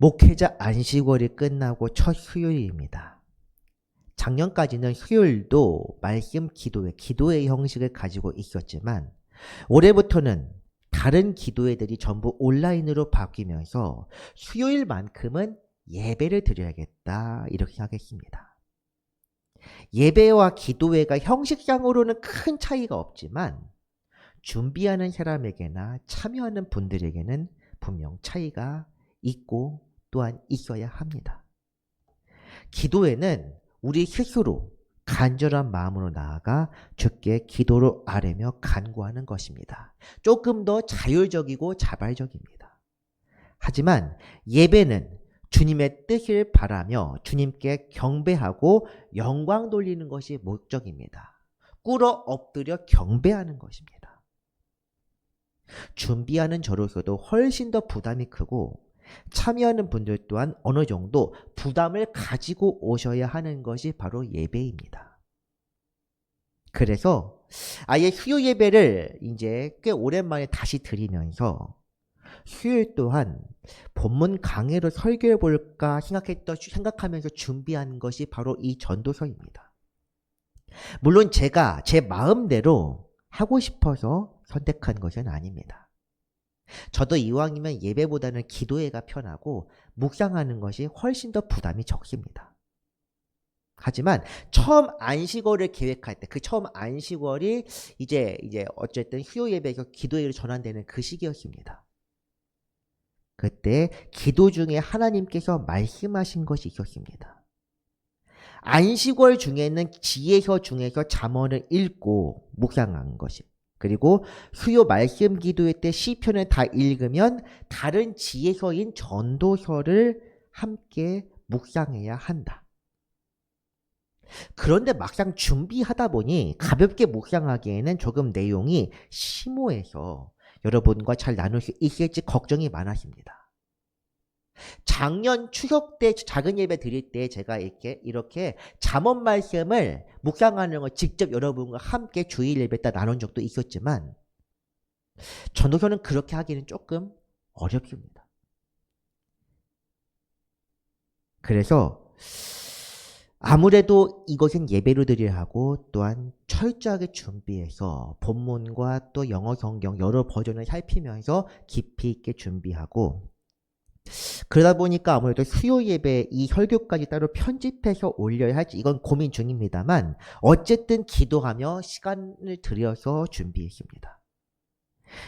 목회자 안식월이 끝나고 첫 휴일입니다. 작년까지는 휴일도 말씀 기도회 형식을 가지고 있었지만 올해부터는 다른 기도회들이 전부 온라인으로 바뀌면서 수요일만큼은 예배를 드려야겠다 이렇게 생각했습니다. 예배와 기도회가 형식상으로는 큰 차이가 없지만 준비하는 사람에게나 참여하는 분들에게는 분명 차이가 있고 또한 있어야 합니다. 기도회는 우리 스스로 간절한 마음으로 나아가 주께 기도로 아뢰며 간구하는 것입니다. 조금 더 자율적이고 자발적입니다. 하지만 예배는 주님의 뜻을 바라며 주님께 경배하고 영광 돌리는 것이 목적입니다. 꿇어 엎드려 경배하는 것입니다. 준비하는 저로서도 훨씬 더 부담이 크고 참여하는 분들 또한 어느 정도 부담을 가지고 오셔야 하는 것이 바로 예배입니다. 그래서 아예 수요 예배를 이제 꽤 오랜만에 다시 드리면서 수요일 또한 본문 강해로 설교해 볼까 생각하면서 준비한 것이 바로 이 전도서입니다. 물론 제가 제 마음대로 하고 싶어서 선택한 것은 아닙니다. 저도 이왕이면 예배보다는 기도회가 편하고 묵상하는 것이 훨씬 더 부담이 적습니다. 하지만 처음 안식월을 계획할 때 그 처음 안식월이 이제 어쨌든 수요 예배에서 기도회로 전환되는 그 시기였습니다. 그때 기도 중에 하나님께서 말씀하신 것이 있었습니다. 안식월 중에는 지혜서 중에서 잠언을 읽고 묵상한 것이, 그리고 수요 말씀 기도회 때 시편을 다 읽으면 다른 지혜서인 전도서를 함께 묵상해야 한다. 그런데 막상 준비하다 보니 가볍게 묵상하기에는 조금 내용이 심오해서 여러분과 잘 나눌 수 있을지 걱정이 많았습니다. 작년 추석 때 작은 예배 드릴 때 제가 이렇게 잠언 말씀을 묵상하는 걸 직접 여러분과 함께 주일 예배 때 나눈 적도 있었지만 전도서는 그렇게 하기는 조금 어렵습니다. 그래서 아무래도 이것은 예배로 드려야 하고 또한 철저하게 준비해서 본문과 또 영어 성경 여러 버전을 살피면서 깊이 있게 준비하고, 그러다 보니까 아무래도 수요 예배 이 설교까지 따로 편집해서 올려야 할지 이건 고민 중입니다만 어쨌든 기도하며 시간을 들여서 준비했습니다.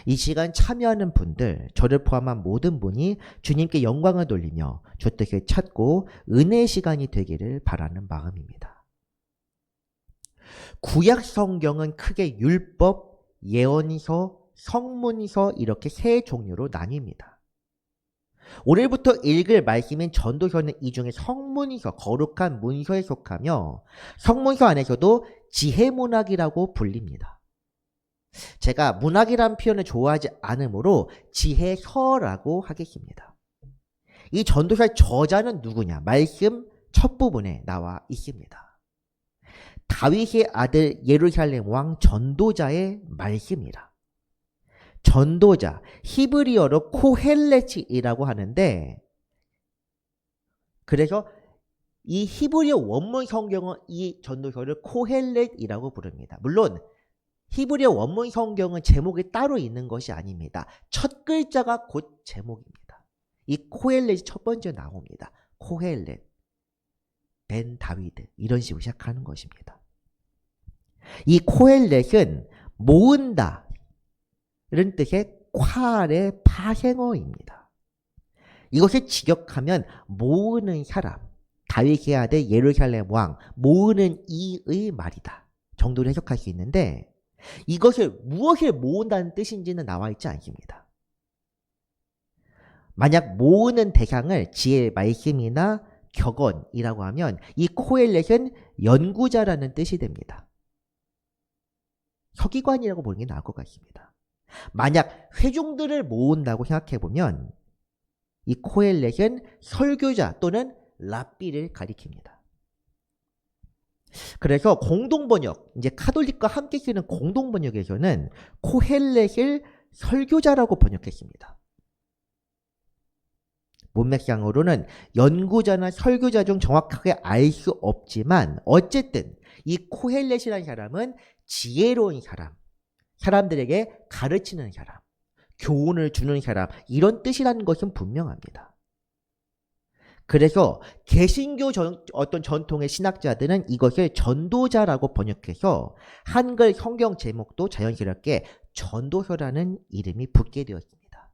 이 시간 참여하는 분들, 저를 포함한 모든 분이 주님께 영광을 돌리며 주 뜻을 찾고 은혜의 시간이 되기를 바라는 마음입니다. 구약 성경은 크게 율법, 예언서, 성문서 이렇게 세 종류로 나뉩니다. 오늘부터 읽을 말씀인 전도서는 이 중에 성문서, 거룩한 문서에 속하며 성문서 안에서도 지혜문학이라고 불립니다. 제가 문학이란 표현을 좋아하지 않으므로 지혜서라고 하겠습니다. 이 전도서의 저자는 누구냐? 말씀 첫 부분에 나와 있습니다. 다윗의 아들 예루살렘 왕 전도자의 말씀이라. 전도자, 히브리어로 코헬렛이라고 하는데, 그래서 이 히브리어 원문 성경은 이 전도서를 코헬렛이라고 부릅니다. 물론 히브리어 원문 성경은 제목이 따로 있는 것이 아닙니다. 첫 글자가 곧 제목입니다. 이 코헬렛이 첫 번째 나옵니다. 코헬렛, 벤 다위드 이런 식으로 시작하는 것입니다. 이 코헬렛은 모은다 이런 뜻의 콰의 파생어입니다. 이것을 직역하면 모으는 사람, 다윗의 아들 예루살렘 왕, 모으는 이의 말이다 정도로 해석할 수 있는데, 이것을 무엇을 모은다는 뜻인지는 나와 있지 않습니다. 만약 모으는 대상을 지혜의 말씀이나 격언이라고 하면 이 코헬렛은 연구자라는 뜻이 됩니다. 서기관이라고 보는 게 나을 것 같습니다. 만약 회중들을 모은다고 생각해보면 이 코헬렛은 설교자 또는 랍비를 가리킵니다. 그래서 공동번역, 이제 카톨릭과 함께 쓰는 공동번역에서는 코헬렛을 설교자라고 번역했습니다. 문맥상으로는 연구자나 설교자 중 정확하게 알 수 없지만 어쨌든 이 코헬렛이라는 사람은 지혜로운 사람, 사람들에게 가르치는 사람, 교훈을 주는 사람, 이런 뜻이라는 것은 분명합니다. 그래서 개신교 어떤 전통의 신학자들은 이것을 전도자라고 번역해서 한글 성경 제목도 자연스럽게 전도서라는 이름이 붙게 되었습니다.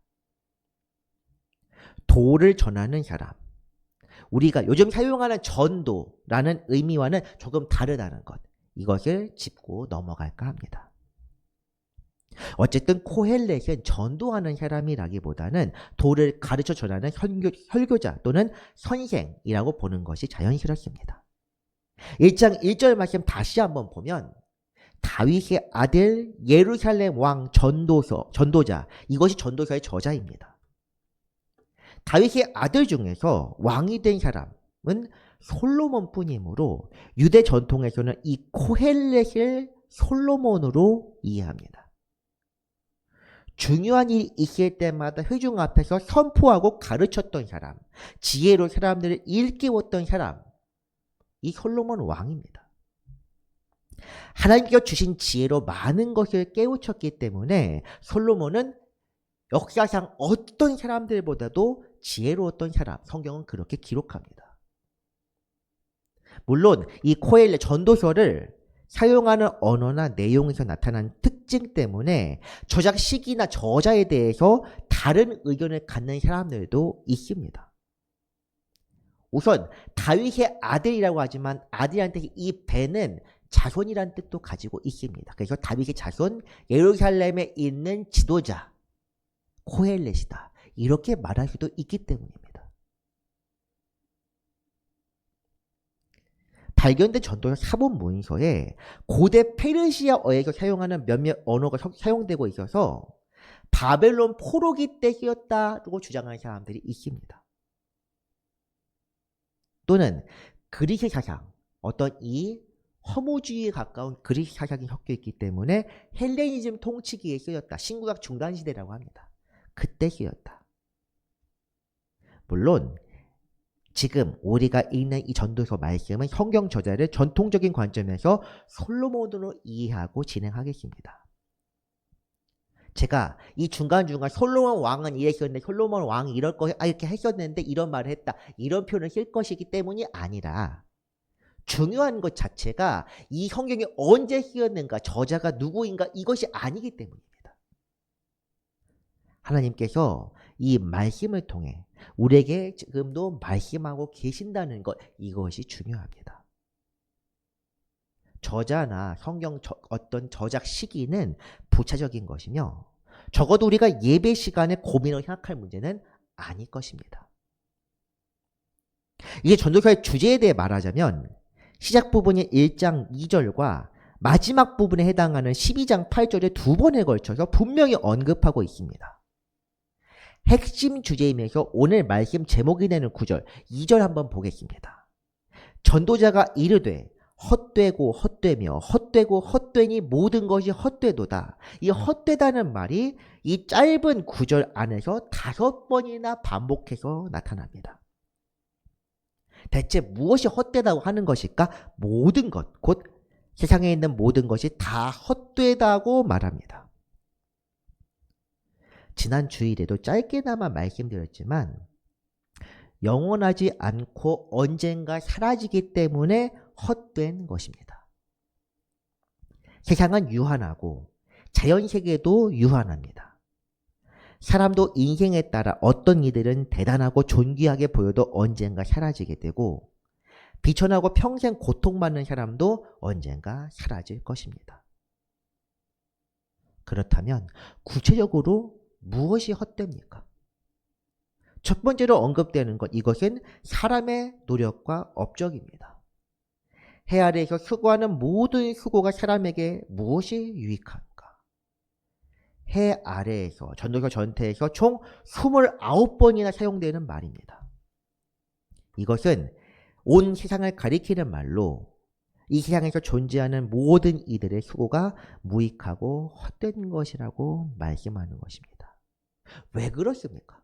도를 전하는 사람. 우리가 요즘 사용하는 전도라는 의미와는 조금 다르다는 것. 이것을 짚고 넘어갈까 합니다. 어쨌든 코헬렛은 전도하는 사람이라기보다는 도를 가르쳐 전하는 설교자 또는 선생이라고 보는 것이 자연스럽습니다. 1장 1절 말씀 다시 한번 보면 다윗의 아들 예루살렘 왕 전도자, 이것이 전도서의 저자입니다. 다윗의 아들 중에서 왕이 된 사람은 솔로몬뿐이므로 유대 전통에서는 이 코헬렛을 솔로몬으로 이해합니다. 중요한 일이 있을 때마다 회중 앞에서 선포하고 가르쳤던 사람, 지혜로 사람들을 일깨웠던 사람, 이 솔로몬 왕입니다. 하나님께서 주신 지혜로 많은 것을 깨우쳤기 때문에 솔로몬은 역사상 어떤 사람들보다도 지혜로웠던 사람, 성경은 그렇게 기록합니다. 물론 이 코헬렛 전도서를 사용하는 언어나 내용에서 나타난 특징 때문에 저작 시기나 저자에 대해서 다른 의견을 갖는 사람들도 있습니다. 우선 다윗의 아들이라고 하지만 아들한테 이 배는 자손이라는 뜻도 가지고 있습니다. 그래서 다윗의 자손, 예루살렘에 있는 지도자, 코헬렛이다. 이렇게 말할 수도 있기 때문입니다. 발견된 전도서 사본 문서에 고대 페르시아어에서 사용하는 몇몇 언어가 사용되고 있어서 바벨론 포로기 때 쓰였다고 주장하는 사람들이 있습니다. 또는 그리스 사상, 어떤 이 허무주의에 가까운 그리스 사상이 섞여 있기 때문에 헬레니즘 통치기에 쓰였다. 신구약 중단 시대라고 합니다. 그때 쓰였다. 물론 지금 우리가 읽는 이 전도서 말씀은 성경 저자를 전통적인 관점에서 솔로몬으로 이해하고 진행하겠습니다. 제가 이 중간중간 솔로몬 왕은 이랬었는데 솔로몬 왕이 이렇게 했었는데 이런 말을 했다. 이런 표현을 쓸 것이기 때문이 아니라 중요한 것 자체가 이 성경이 언제 쓰였는가, 저자가 누구인가, 이것이 아니기 때문입니다. 하나님께서 이 말씀을 통해 우리에게 지금도 말씀하고 계신다는 것, 이것이 중요합니다. 저자나 성경 어떤 저작 시기는 부차적인 것이며 적어도 우리가 예배 시간에 고민을 생각할 문제는 아닐 것입니다. 이제 전도서의 주제에 대해 말하자면 시작 부분이 1장 2절과 마지막 부분에 해당하는 12장 8절에 두 번에 걸쳐서 분명히 언급하고 있습니다. 핵심 주제이면서 오늘 말씀 제목이 되는 9절, 2절 한번 보겠습니다. 전도자가 이르되 헛되고 헛되며 헛되고 헛되니 모든 것이 헛되도다. 이 헛되다는 말이 이 짧은 9절 안에서 5번이나 반복해서 나타납니다. 대체 무엇이 헛되다고 하는 것일까? 모든 것, 곧 세상에 있는 모든 것이 다 헛되다고 말합니다. 지난 주일에도 짧게나마 말씀드렸지만 영원하지 않고 언젠가 사라지기 때문에 헛된 것입니다. 세상은 유한하고 자연세계도 유한합니다. 사람도 인생에 따라 어떤 이들은 대단하고 존귀하게 보여도 언젠가 사라지게 되고 비천하고 평생 고통받는 사람도 언젠가 사라질 것입니다. 그렇다면 구체적으로 무엇이 헛됩니까? 첫 번째로 언급되는 것, 이것은 사람의 노력과 업적입니다. 해 아래에서 수고하는 모든 수고가 사람에게 무엇이 유익한가? 해 아래에서, 전도서 전체에서 총 29번이나 사용되는 말입니다. 이것은 온 세상을 가리키는 말로 이 세상에서 존재하는 모든 이들의 수고가 무익하고 헛된 것이라고 말씀하는 것입니다. 왜 그렇습니까?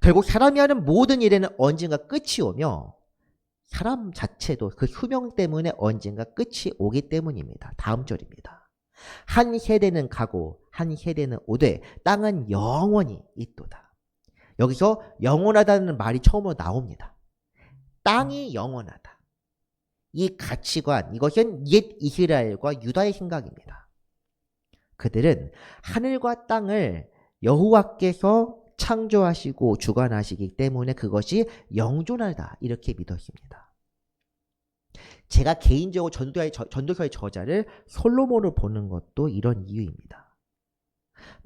결국 사람이 하는 모든 일에는 언젠가 끝이 오며 사람 자체도 그 수명 때문에 언젠가 끝이 오기 때문입니다. 다음 절입니다. 한 세대는 가고 한 세대는 오되 땅은 영원히 있도다. 여기서 영원하다는 말이 처음으로 나옵니다. 땅이 영원하다. 이 가치관, 이것은 옛 이스라엘과 유다의 생각입니다. 그들은 하늘과 땅을 여호와께서 창조하시고 주관하시기 때문에 그것이 영존하다 이렇게 믿었습니다. 제가 개인적으로 전도서의 저자를 솔로몬을 보는 것도 이런 이유입니다.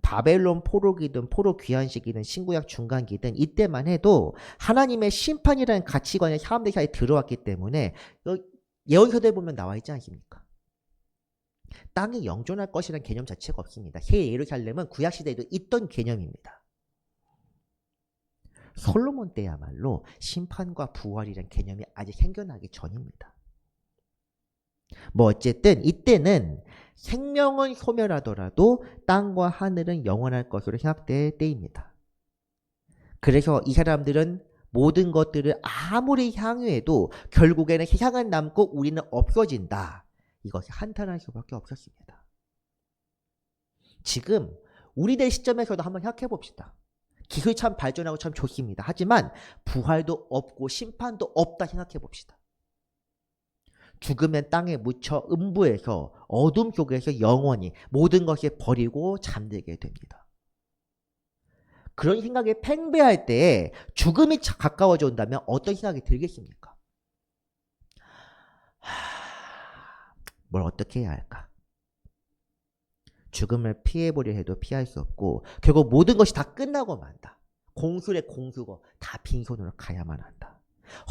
바벨론 포로기든 포로 귀환시기든 신구약 중간기든 이때만 해도 하나님의 심판이라는 가치관이 사람들 사이에 들어왔기 때문에 예언서대에 보면 나와 있지 않습니까? 땅이 영존할 것이라는 개념 자체가 없습니다. 새 예루살렘은 구약시대에도 있던 개념입니다. 솔로몬 때야말로 심판과 부활이라는 개념이 아직 생겨나기 전입니다. 뭐 어쨌든 이때는 생명은 소멸하더라도 땅과 하늘은 영원할 것으로 생각될 때입니다. 그래서 이 사람들은 모든 것들을 아무리 향유해도 결국에는 세상은 남고 우리는 없어진다. 이것이 한탄할 수밖에 없었습니다. 지금 우리들 시점에서도 한번 생각해 봅시다. 기술이 참 발전하고 참 좋습니다. 하지만 부활도 없고 심판도 없다 생각해 봅시다. 죽으면 땅에 묻혀 음부에서 어둠 속에서 영원히 모든 것이 버리고 잠들게 됩니다. 그런 생각에 팽배할 때에 죽음이 가까워져 온다면 어떤 생각이 들겠습니까? 뭘 어떻게 해야 할까? 죽음을 피해보려 해도 피할 수 없고 결국 모든 것이 다 끝나고 만다. 공술의 공수고 다 빈손으로 가야만 한다.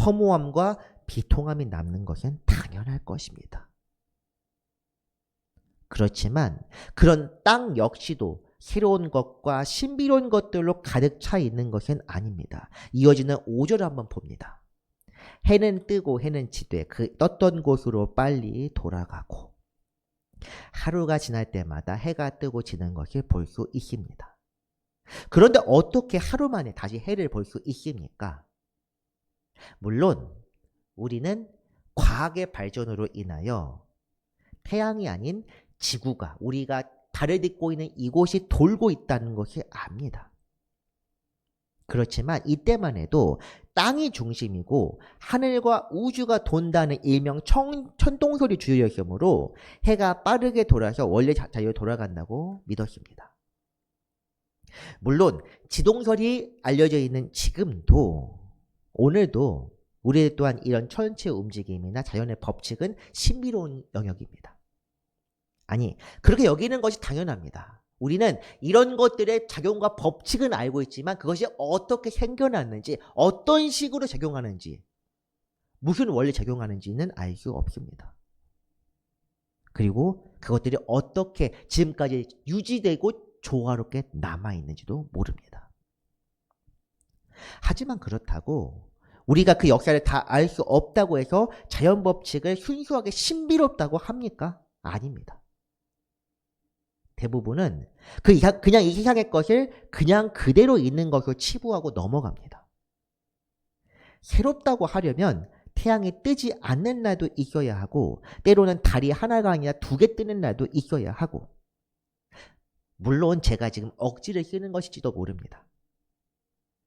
허무함과 비통함이 남는 것은 당연할 것입니다. 그렇지만 그런 땅 역시도 새로운 것과 신비로운 것들로 가득 차 있는 것은 아닙니다. 이어지는 5절을 한번 봅니다. 해는 뜨고 해는 지되 그 떴던 곳으로 빨리 돌아가고 하루가 지날 때마다 해가 뜨고 지는 것을 볼 수 있습니다. 그런데 어떻게 하루 만에 다시 해를 볼 수 있습니까? 물론 우리는 과학의 발전으로 인하여 태양이 아닌 지구가 우리가 달을 딛고 있는 이곳이 돌고 있다는 것을 압니다. 그렇지만 이때만 해도 땅이 중심이고 하늘과 우주가 돈다는 일명 천동설이 주요였으므로 해가 빠르게 돌아서 원래 자리로 돌아간다고 믿었습니다. 물론 지동설이 알려져 있는 지금도 오늘도 우리 또한 이런 천체의 움직임이나 자연의 법칙은 신비로운 영역입니다. 아니, 그렇게 여기는 것이 당연합니다. 우리는 이런 것들의 작용과 법칙은 알고 있지만 그것이 어떻게 생겨났는지, 어떤 식으로 작용하는지, 무슨 원리 작용하는지는 알 수 없습니다. 그리고 그것들이 어떻게 지금까지 유지되고 조화롭게 남아있는지도 모릅니다. 하지만 그렇다고 우리가 그 역사를 다 알 수 없다고 해서 자연 법칙을 순수하게 신비롭다고 합니까? 아닙니다. 대부분은 그냥 이 세상의 것을 그냥 그대로 있는 것으로 치부하고 넘어갑니다. 새롭다고 하려면 태양이 뜨지 않는 날도 있어야 하고 때로는 달이 하나가 아니라 2개 뜨는 날도 있어야 하고 물론 제가 지금 억지를 쓰는 것일지도 모릅니다.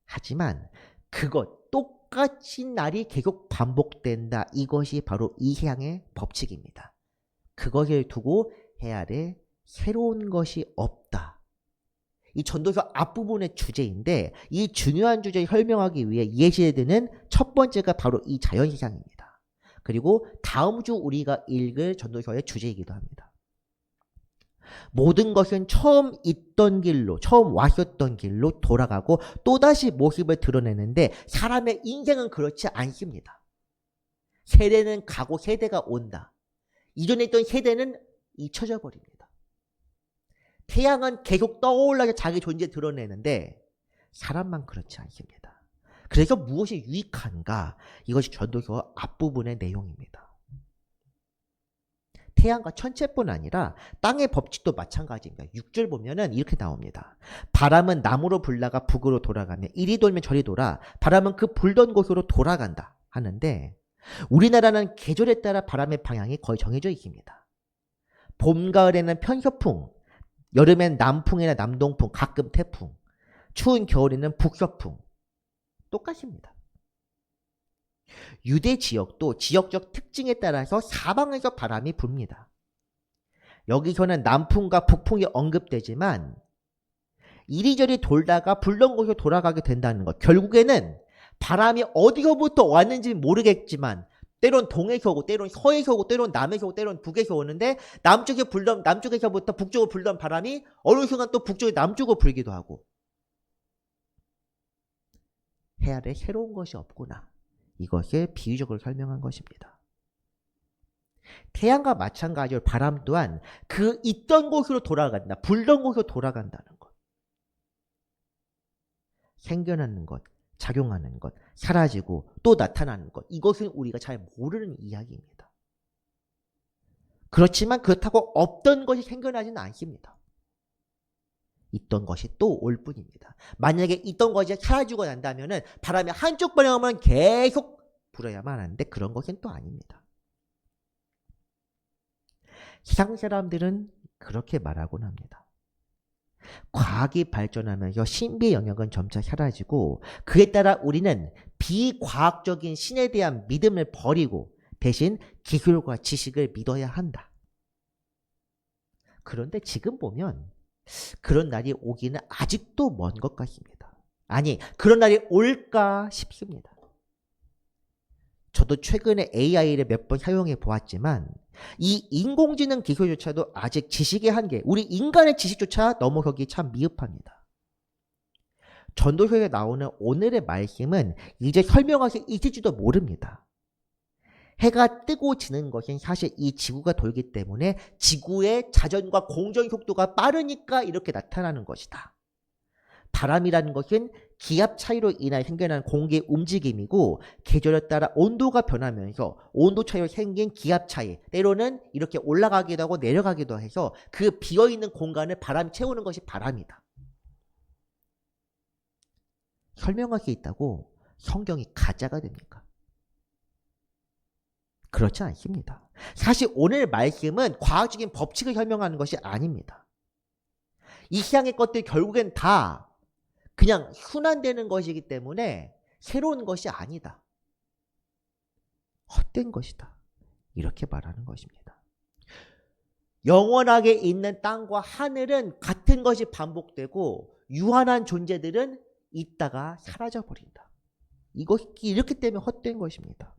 하지만 그것 똑같이 날이 계속 반복된다. 이것이 바로 이 세상의 법칙입니다. 그것을 두고 해 아래 새로운 것이 없다. 이 전도서 앞부분의 주제인데 이 중요한 주제를 설명하기 위해 예시에 드는 첫 번째가 바로 이 자연시장입니다. 그리고 다음 주 우리가 읽을 전도서의 주제이기도 합니다. 모든 것은 처음 있던 길로, 처음 왔었던 길로 돌아가고 또다시 모습을 드러내는데 사람의 인생은 그렇지 않습니다. 세대는 가고 세대가 온다. 이전에 있던 세대는 잊혀져 버립니다. 태양은 계속 떠올라서 자기 존재 드러내는데 사람만 그렇지 않습니다. 그래서 무엇이 유익한가? 이것이 전도서 앞부분의 내용입니다. 태양과 천체뿐 아니라 땅의 법칙도 마찬가지입니다. 6절 보면은 이렇게 나옵니다. 바람은 남으로 불다가 북으로 돌아가며 이리 돌면 저리 돌아 바람은 그 불던 곳으로 돌아간다 하는데 우리나라는 계절에 따라 바람의 방향이 거의 정해져 있습니다. 봄, 가을에는 편서풍, 여름엔 남풍이나 남동풍, 가끔 태풍, 추운 겨울에는 북서풍. 똑같습니다. 유대 지역도 지역적 특징에 따라서 사방에서 바람이 붑니다. 여기서는 남풍과 북풍이 언급되지만 이리저리 돌다가 불던 곳으로 돌아가게 된다는 것. 결국에는 바람이 어디서부터 왔는지 모르겠지만 때론 동에서 오고 때론 서에서 오고 때론 남에서 오고 때론 북에서 오는데 남쪽에서부터 북쪽으로 불던 바람이 어느 순간 또 북쪽에 남쪽으로 불기도 하고 해 아래 새로운 것이 없구나. 이것을 비유적으로 설명한 것입니다. 태양과 마찬가지로 바람 또한 그 있던 곳으로 돌아간다. 불던 곳으로 돌아간다는 것. 생겨나는 것, 작용하는 것, 사라지고 또 나타나는 것. 이것은 우리가 잘 모르는 이야기입니다. 그렇지만 그렇다고 없던 것이 생겨나지는 않습니다. 있던 것이 또 올 뿐입니다. 만약에 있던 것이 사라지고 난다면 바람이 한쪽 방향만 계속 불어야만 하는데 그런 것은 또 아닙니다. 세상 사람들은 그렇게 말하곤 합니다. 과학이 발전하면서 신비의 영역은 점차 사라지고 그에 따라 우리는 비과학적인 신에 대한 믿음을 버리고 대신 기술과 지식을 믿어야 한다. 그런데 지금 보면 그런 날이 오기는 아직도 먼 것 같습니다. 아니, 그런 날이 올까 싶습니다. 저도 최근에 AI를 몇 번 사용해 보았지만 이 인공지능 기술조차도 아직 지식의 한계, 우리 인간의 지식조차 넘어서기 참 미흡합니다. 전도서에 나오는 오늘의 말씀은 이제 설명할 수 있을지도 모릅니다. 해가 뜨고 지는 것은 사실 이 지구가 돌기 때문에 지구의 자전과 공전 속도가 빠르니까 이렇게 나타나는 것이다. 바람이라는 것은 기압 차이로 인해 생겨난 공기의 움직임이고 계절에 따라 온도가 변하면서 온도 차이로 생긴 기압 차이, 때로는 이렇게 올라가기도 하고 내려가기도 해서 그 비어있는 공간을 바람이 채우는 것이 바람이다. 설명할 수 있다고 성경이 가짜가 됩니까? 그렇지 않습니다. 사실 오늘 말씀은 과학적인 법칙을 설명하는 것이 아닙니다. 이 세상의 것들 결국엔 다 그냥 순환되는 것이기 때문에 새로운 것이 아니다. 헛된 것이다. 이렇게 말하는 것입니다. 영원하게 있는 땅과 하늘은 같은 것이 반복되고 유한한 존재들은 있다가 사라져버린다. 이것이 이렇기 때문에 헛된 것입니다.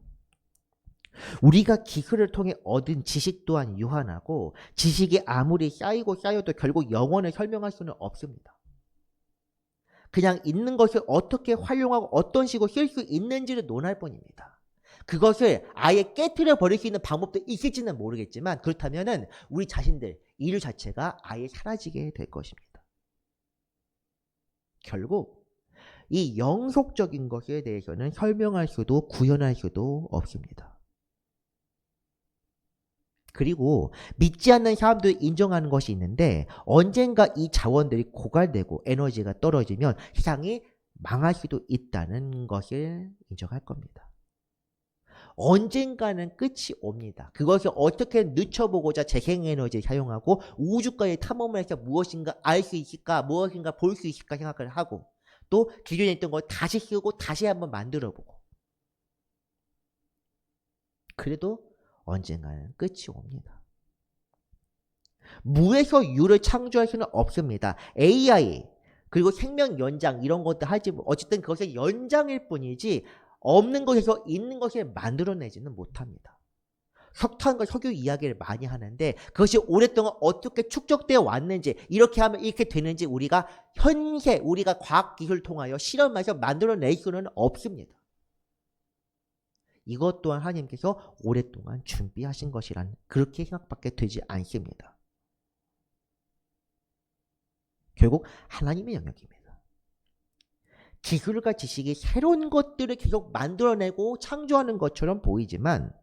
우리가 기술을 통해 얻은 지식 또한 유한하고 지식이 아무리 쌓여도 결국 영원을 설명할 수는 없습니다. 그냥 있는 것을 어떻게 활용하고 어떤 식으로 쓸 수 있는지를 논할 뿐입니다. 그것을 아예 깨트려 버릴 수 있는 방법도 있을지는 모르겠지만 그렇다면 우리 자신들, 인류 자체가 아예 사라지게 될 것입니다. 결국 이 영속적인 것에 대해서는 설명할 수도 구현할 수도 없습니다. 그리고 믿지 않는 사람들이 인정하는 것이 있는데 언젠가 이 자원들이 고갈되고 에너지가 떨어지면 세상이 망할 수도 있다는 것을 인정할 겁니다. 언젠가는 끝이 옵니다. 그것을 어떻게 늦춰보고자 재생에너지를 사용하고 우주까지 탐험을 해서 무엇인가 알 수 있을까, 무엇인가 볼 수 있을까 생각을 하고 또 기존에 있던 걸 다시 쓰고 다시 한번 만들어보고 그래도 언젠가는 끝이 옵니다. 무에서 유를 창조할 수는 없습니다. AI 그리고 생명 연장 이런 것도 하지 어쨌든 그것의 연장일 뿐이지 없는 것에서 있는 것을 만들어내지는 못합니다. 석탄과 석유 이야기를 많이 하는데 그것이 오랫동안 어떻게 축적되어 왔는지 이렇게 하면 이렇게 되는지 우리가 현재 우리가 과학기술을 통하여 실험해서 만들어낼 수는 없습니다. 이것 또한 하나님께서 오랫동안 준비하신 것이란 그렇게 생각밖에 되지 않습니다. 결국 하나님의 영역입니다. 기술과 지식이 새로운 것들을 계속 만들어내고 창조하는 것처럼 보이지만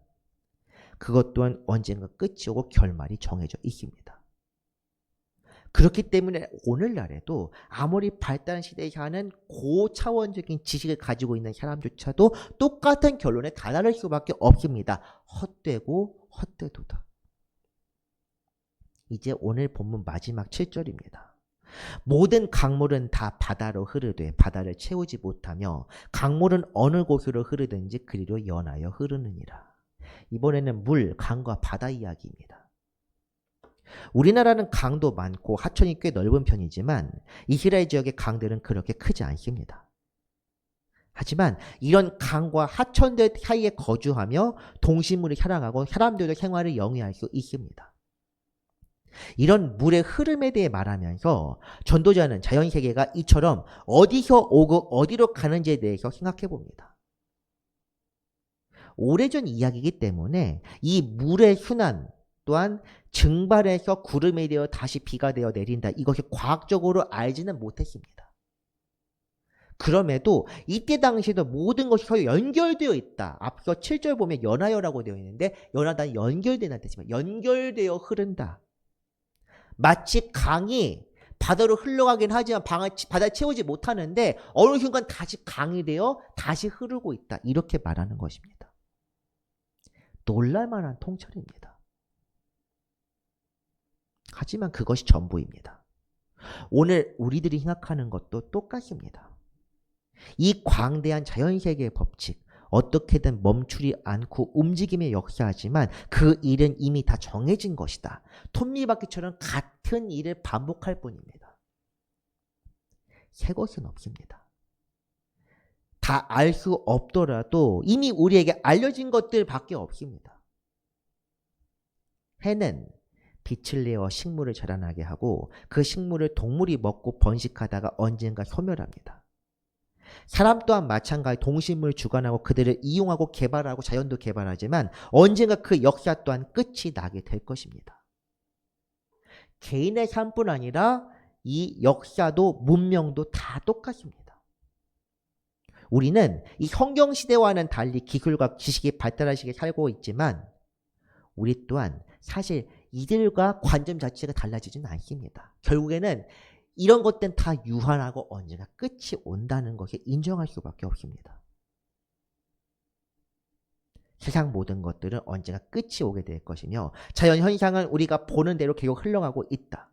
그것 또한 언젠가 끝이 오고 결말이 정해져 있습니다. 그렇기 때문에 오늘날에도 아무리 발달한 시대에 사는 고차원적인 지식을 가지고 있는 사람조차도 똑같은 결론에 다다를 수밖에 없습니다. 헛되고 헛되도다. 이제 오늘 본문 마지막 7절입니다. 모든 강물은 다 바다로 흐르되 바다를 채우지 못하며 강물은 어느 곳으로 흐르든지 그리로 연하여 흐르느니라. 이번에는 물, 강과 바다 이야기입니다. 우리나라는 강도 많고 하천이 꽤 넓은 편이지만 이스라엘 지역의 강들은 그렇게 크지 않습니다. 하지만 이런 강과 하천들 사이에 거주하며 동식물이 살아가고 사람들도 생활을 영위할 수 있습니다. 이런 물의 흐름에 대해 말하면서 전도자는 자연세계가 이처럼 어디서 오고 어디로 가는지에 대해서 생각해 봅니다. 오래전 이야기이기 때문에 이 물의 순환 또한 증발해서 구름이 되어 다시 비가 되어 내린다. 이것이 과학적으로 알지는 못했습니다. 그럼에도 이때 당시에도 모든 것이 서로 연결되어 있다. 앞서 7절 보면 연하여라고 되어 있는데 연하다는 연결되는 뜻이지만 연결되어 흐른다. 마치 강이 바다로 흘러가긴 하지만 바다를 채우지 못하는데 어느 순간 다시 강이 되어 다시 흐르고 있다. 이렇게 말하는 것입니다. 놀랄만한 통찰입니다. 하지만 그것이 전부입니다. 오늘 우리들이 생각하는 것도 똑같습니다. 이 광대한 자연세계의 법칙, 어떻게든 멈추지 않고 움직임에 역사하지만 그 일은 이미 다 정해진 것이다. 톱니바퀴처럼 같은 일을 반복할 뿐입니다. 새 것은 없습니다. 다 알 수 없더라도 이미 우리에게 알려진 것들밖에 없습니다. 해는 빛을 내어 식물을 자라나게 하고 그 식물을 동물이 먹고 번식하다가 언젠가 소멸합니다. 사람 또한 마찬가지 동식물을 주관하고 그들을 이용하고 개발하고 자연도 개발하지만 언젠가 그 역사 또한 끝이 나게 될 것입니다. 개인의 삶뿐 아니라 이 역사도 문명도 다 똑같습니다. 우리는 이 성경시대와는 달리 기술과 지식이 발달한 시기에 살고 있지만 우리 또한 사실 이들과 관점 자체가 달라지지는 않습니다. 결국에는 이런 것들은 다 유한하고 언젠가 끝이 온다는 것을 인정할 수밖에 없습니다. 세상 모든 것들은 언젠가 끝이 오게 될 것이며 자연현상은 우리가 보는 대로 계속 흘러가고 있다.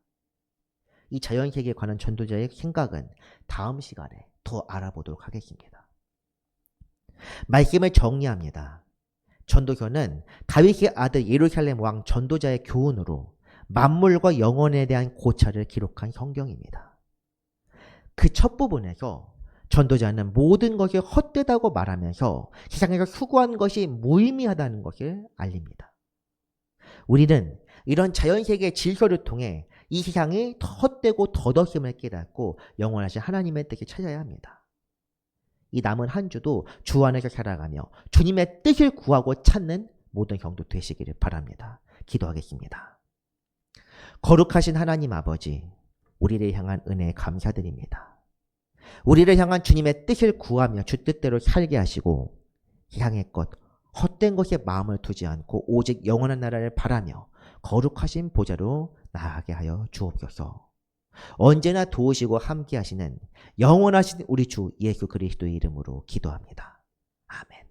이 자연세계에 관한 전도자의 생각은 다음 시간에 더 알아보도록 하겠습니다. 말씀을 정리합니다. 전도서는 다윗의 아들 예루살렘 왕 전도자의 교훈으로 만물과 영혼에 대한 고찰을 기록한 성경입니다. 그 첫 부분에서 전도자는 모든 것이 헛되다고 말하면서 세상에서 수고한 것이 무의미하다는 것을 알립니다. 우리는 이런 자연세계의 질서를 통해 이 세상이 헛되고 더덕임을 깨닫고 영원하신 하나님의 뜻을 찾아야 합니다. 이 남은 한 주도 주 안에서 살아가며 주님의 뜻을 구하고 찾는 모든 성도 되시기를 바랍니다. 기도하겠습니다. 거룩하신 하나님 아버지, 우리를 향한 은혜에 감사드립니다. 우리를 향한 주님의 뜻을 구하며 주 뜻대로 살게 하시고 세상의 것, 헛된 것에 마음을 두지 않고 오직 영원한 나라를 바라며 거룩하신 보좌로 나아가게 하여 주옵소서. 언제나 도우시고 함께 하시는 영원하신 우리 주 예수 그리스도의 이름으로 기도합니다. 아멘.